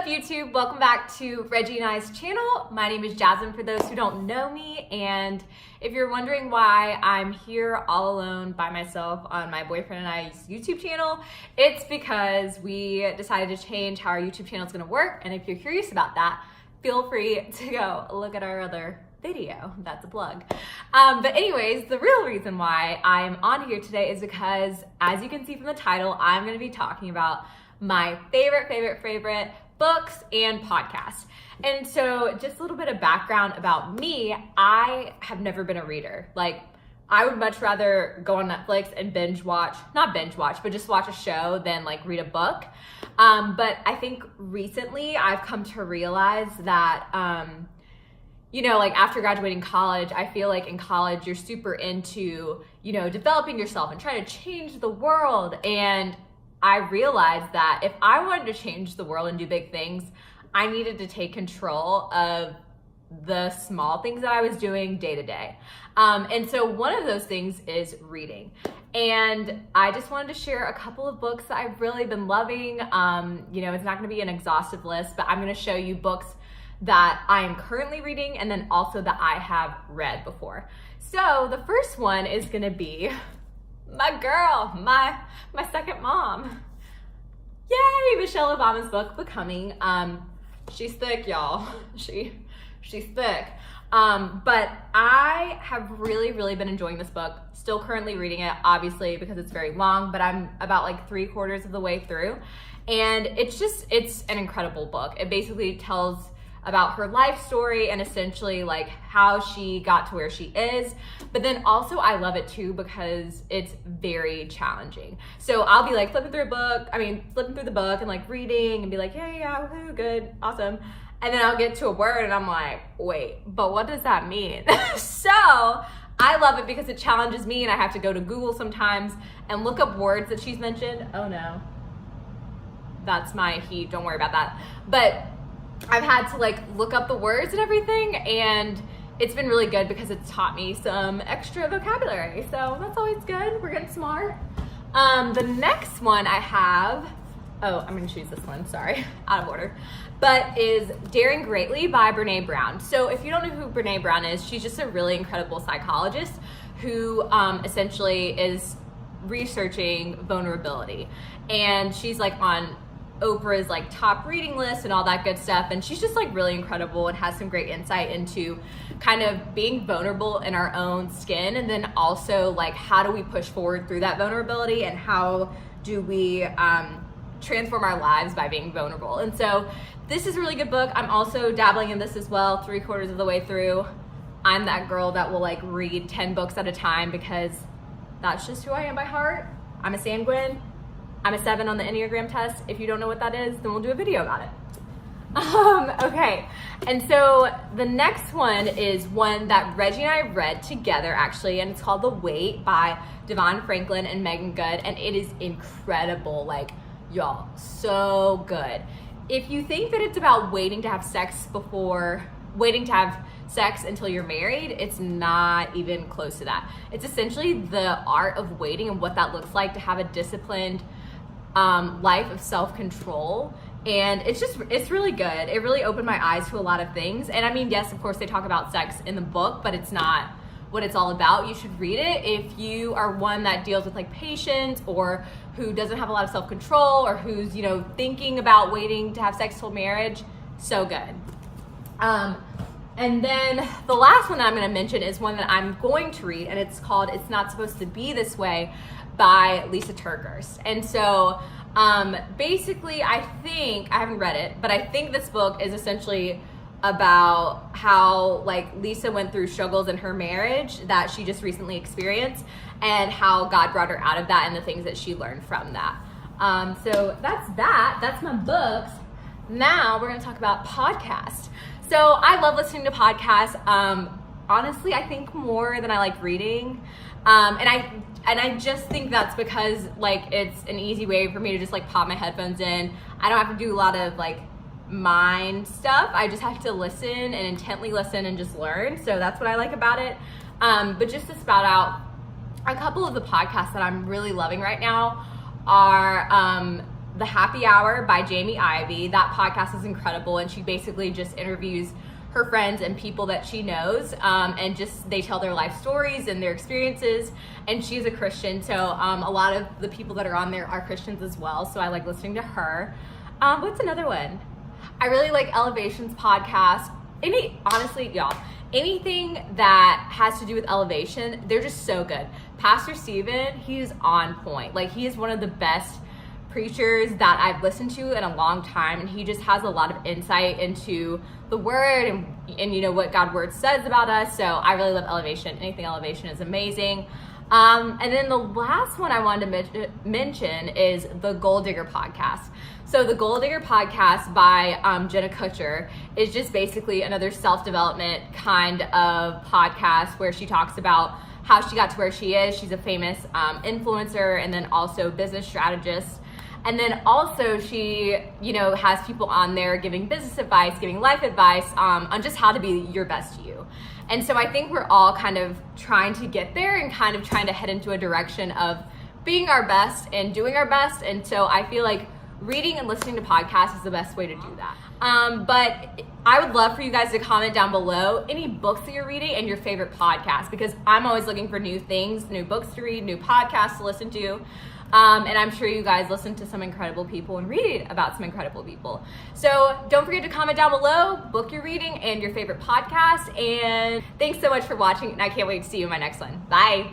up, YouTube? Welcome back to Reggie and I's channel. My name is Jasmine for those who don't know me, and if you're wondering why I'm here all alone by myself on my boyfriend and I's YouTube channel, it's because we decided to change how our YouTube channel is going to work, and if you're curious about that, feel free to go look at our other video. That's a plug. But anyways, the real reason why I'm on here today is because, as you can see from the title, I'm going to be talking about my favorite books and podcasts. And so just a little bit of background about me, I have never been a reader. Like, I would much rather go on Netflix and not binge watch, but just watch a show than like read a book. But I think recently I've come to realize that, you know, like after graduating college, I feel like in college you're super into, you know, developing yourself and trying to change the world. And I realized that if I wanted to change the world and do big things, I needed to take control of the small things that I was doing day to day. And so one of those things is reading. And I just wanted to share a couple of books that I've really been loving. You know, it's not gonna be an exhaustive list, but I'm gonna show you books that I am currently reading and then also that I have read before. So the first one is gonna be my girl, my second mom. Yay, Michelle Obama's book, Becoming. She's thick, y'all. She's thick. But I have really been enjoying this book. Still currently reading it, obviously, because it's very long, but I'm about like 3/4 of the way through. And it's an incredible book. It basically tells about her life story and essentially like how she got to where she is. But then also I love it too because it's very challenging. So I'll be like flipping through the book and like reading and be like, yeah, woohoo, good, awesome. And then I'll get to a word and I'm like, wait, but what does that mean? So I love it because it challenges me and I have to go to Google sometimes and look up words that she's mentioned. Oh no, that's my heat, don't worry about that. But I've had to like look up the words and everything, and it's been really good because it's taught me some extra vocabulary. So that's always good. We're getting smart. The next one I have, I'm gonna choose this one, sorry, out of order, but is Daring Greatly by Brene Brown. So if you don't know who Brene Brown is, she's just a really incredible psychologist who essentially is researching vulnerability. And she's like on Oprah's like top reading list and all that good stuff, and she's just like really incredible and has some great insight into kind of being vulnerable in our own skin, and then also like how do we push forward through that vulnerability and how do we transform our lives by being vulnerable. And so this is a really good book. I'm also dabbling in this as well, 3/4 of the way through. I'm that girl that will like read 10 books at a time because that's just who I am by heart. I'm a sanguine. I'm a 7 on the Enneagram test. If you don't know what that is, then we'll do a video about it. Okay, and so the next one is one that Reggie and I read together actually, and it's called The Wait by Devon Franklin and Megan Good, and it is incredible, like, y'all, so good. If you think that it's about waiting to have sex until you're married, it's not even close to that. It's essentially the art of waiting and what that looks like to have a disciplined life of self-control, and it's really good. It really opened my eyes to a lot of things. And I mean, yes, of course they talk about sex in the book, but it's not what it's all about. You should read it if you are one that deals with like patience or who doesn't have a lot of self-control or who's, you know, thinking about waiting to have sex till marriage. So good. And then the last one that I'm going to mention is one that I'm going to read, and it's called It's Not Supposed to Be This Way by Lysa Terkeurst. And so basically I haven't read it, but I think this book is essentially about how like Lysa went through struggles in her marriage that she just recently experienced and how God brought her out of that and the things that she learned from that. So that's my books. Now we're gonna talk about podcasts. So I love listening to podcasts. Honestly, I think more than I like reading. And I just think that's because like it's an easy way for me to just like pop my headphones in. I don't have to do a lot of like mind stuff. I just have to listen and intently listen and just learn. So that's what I like about it. But just to spout out a couple of the podcasts that I'm really loving right now are The Happy Hour by Jamie Ivey. That podcast is incredible, and she basically just interviews her friends and people that she knows, and just they tell their life stories and their experiences. And she's a Christian, so a lot of the people that are on there are Christians as well, so I like listening to her. What's another one? I really like Elevation's podcast. Honestly, y'all, anything that has to do with elevation, they're just so good. Pastor Steven, he's on point. Like, he is one of the best preachers that I've listened to in a long time, and he just has a lot of insight into the word and you know what God's word says about us. So I really love Elevation. Anything Elevation is amazing. And then the last one I wanted to mention is the Gold Digger podcast. So the Gold Digger podcast by Jenna Kutcher is just basically another self-development kind of podcast where she talks about how she got to where she is. She's a famous influencer and then also business strategist. And then also she, you know, has people on there giving business advice, giving life advice on just how to be your best you. And so I think we're all kind of trying to get there and kind of trying to head into a direction of being our best and doing our best. And so I feel like reading and listening to podcasts is the best way to do that. But I would love for you guys to comment down below any books that you're reading and your favorite podcast, because I'm always looking for new things, new books to read, new podcasts to listen to. And I'm sure you guys listen to some incredible people and read about some incredible people. So don't forget to comment down below, book your reading and your favorite podcast. And thanks so much for watching, and I can't wait to see you in my next one. Bye.